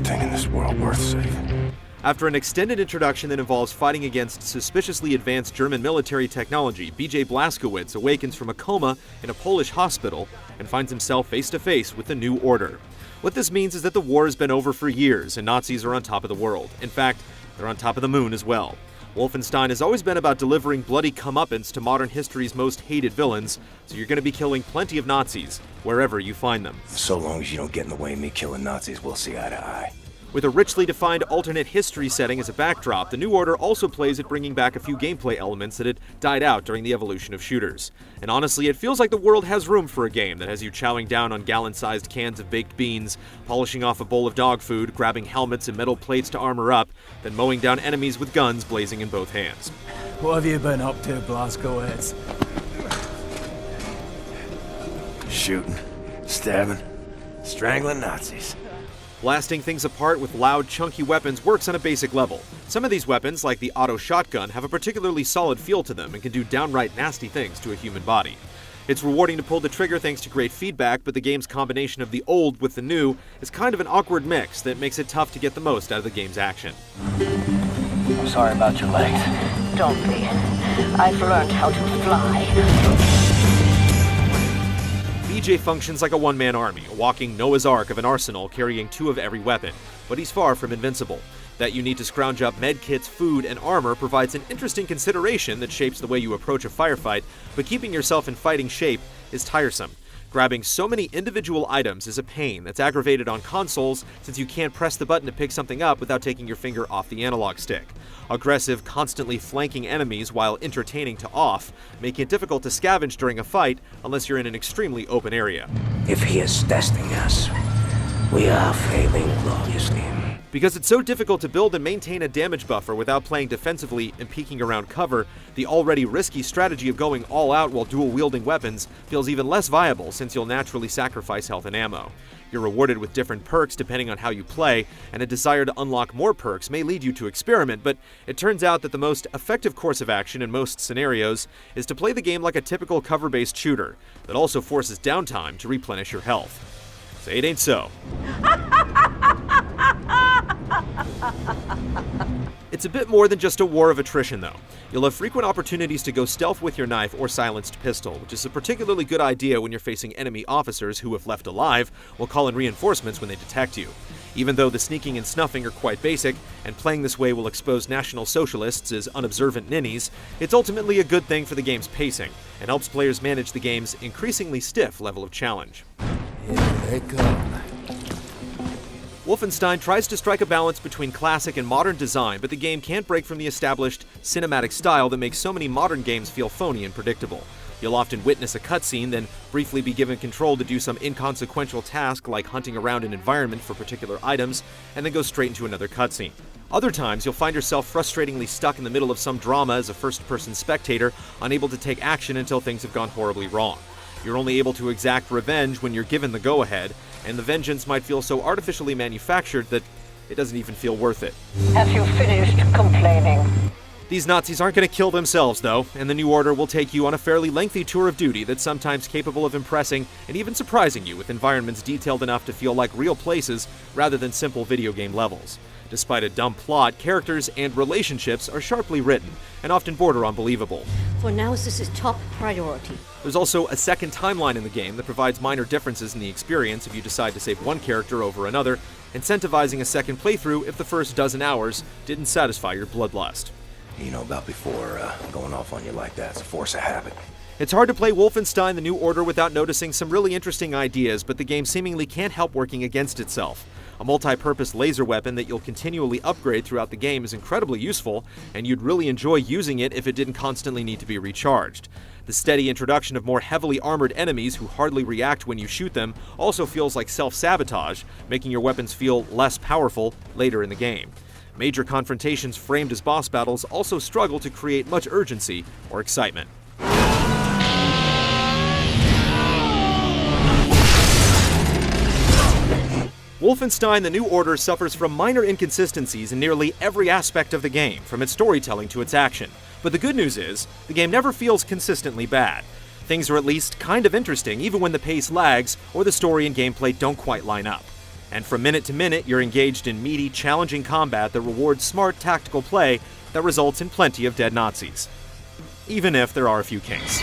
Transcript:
everything in this world worth saving. After an extended introduction that involves fighting against suspiciously advanced German military technology, BJ Blazkowicz awakens from a coma in a Polish hospital and finds himself face to face with the New Order. What this means is that the war has been over for years and Nazis are on top of the world. In fact, they're on top of the moon as well. Wolfenstein has always been about delivering bloody comeuppance to modern history's most hated villains, so you're going to be killing plenty of Nazis wherever you find them. So long as you don't get in the way of me killing Nazis, we'll see eye to eye. With a richly defined alternate history setting as a backdrop, the New Order also plays at bringing back a few gameplay elements that had died out during the evolution of shooters. And honestly, it feels like the world has room for a game that has you chowing down on gallon-sized cans of baked beans, polishing off a bowl of dog food, grabbing helmets and metal plates to armor up, then mowing down enemies with guns blazing in both hands. What have you been up to, Blazkowicz? Shooting, stabbing, strangling Nazis. Blasting things apart with loud, chunky weapons works on a basic level. Some of these weapons, like the auto shotgun, have a particularly solid feel to them and can do downright nasty things to a human body. It's rewarding to pull the trigger thanks to great feedback, but the game's combination of the old with the new is kind of an awkward mix that makes it tough to get the most out of the game's action. I'm sorry about your legs. Don't be. I've learned how to fly. BJ functions like a one-man army, a walking Noah's Ark of an arsenal carrying 2 of every weapon, but he's far from invincible. That you need to scrounge up medkits, food, and armor provides an interesting consideration that shapes the way you approach a firefight, but keeping yourself in fighting shape is tiresome. Grabbing so many individual items is a pain that's aggravated on consoles since you can't press the button to pick something up without taking your finger off the analog stick. Aggressive, constantly flanking enemies while entertaining to off, making it difficult to scavenge during a fight unless you're in an extremely open area. If he is testing us, we are failing gloriously. Because it's so difficult to build and maintain a damage buffer without playing defensively and peeking around cover, the already risky strategy of going all out while dual-wielding weapons feels even less viable since you'll naturally sacrifice health and ammo. You're rewarded with different perks depending on how you play, and a desire to unlock more perks may lead you to experiment, but it turns out that the most effective course of action in most scenarios is to play the game like a typical cover-based shooter that also forces downtime to replenish your health. Say it ain't so. It's a bit more than just a war of attrition, though. You'll have frequent opportunities to go stealth with your knife or silenced pistol, which is a particularly good idea when you're facing enemy officers who, if left alive, will call in reinforcements when they detect you. Even though the sneaking and snuffing are quite basic, and playing this way will expose National Socialists as unobservant ninnies, it's ultimately a good thing for the game's pacing, and helps players manage the game's increasingly stiff level of challenge. Here they come. Wolfenstein tries to strike a balance between classic and modern design, but the game can't break from the established cinematic style that makes so many modern games feel phony and predictable. You'll often witness a cutscene, then briefly be given control to do some inconsequential task like hunting around an environment for particular items, and then go straight into another cutscene. Other times, you'll find yourself frustratingly stuck in the middle of some drama as a first-person spectator, unable to take action until things have gone horribly wrong. You're only able to exact revenge when you're given the go-ahead, and the vengeance might feel so artificially manufactured that it doesn't even feel worth it. Have you finished complaining? These Nazis aren't going to kill themselves, though, and the New Order will take you on a fairly lengthy tour of duty that's sometimes capable of impressing and even surprising you with environments detailed enough to feel like real places rather than simple video game levels. Despite a dumb plot, characters and relationships are sharply written and often border on believable. For now, this is top priority. There's also a second timeline in the game that provides minor differences in the experience if you decide to save one character over another, incentivizing a second playthrough if the first dozen hours didn't satisfy your bloodlust. You know about before going off on you like that. It's a force of habit. It's hard to play Wolfenstein: The New Order without noticing some really interesting ideas, but the game seemingly can't help working against itself. A multi-purpose laser weapon that you'll continually upgrade throughout the game is incredibly useful, and you'd really enjoy using it if it didn't constantly need to be recharged. The steady introduction of more heavily armored enemies who hardly react when you shoot them also feels like self-sabotage, making your weapons feel less powerful later in the game. Major confrontations framed as boss battles also struggle to create much urgency or excitement. Wolfenstein: The New Order suffers from minor inconsistencies in nearly every aspect of the game, from its storytelling to its action. But the good news is, the game never feels consistently bad. Things are at least kind of interesting even when the pace lags or the story and gameplay don't quite line up. And from minute to minute, you're engaged in meaty, challenging combat that rewards smart, tactical play that results in plenty of dead Nazis. Even if there are a few kinks.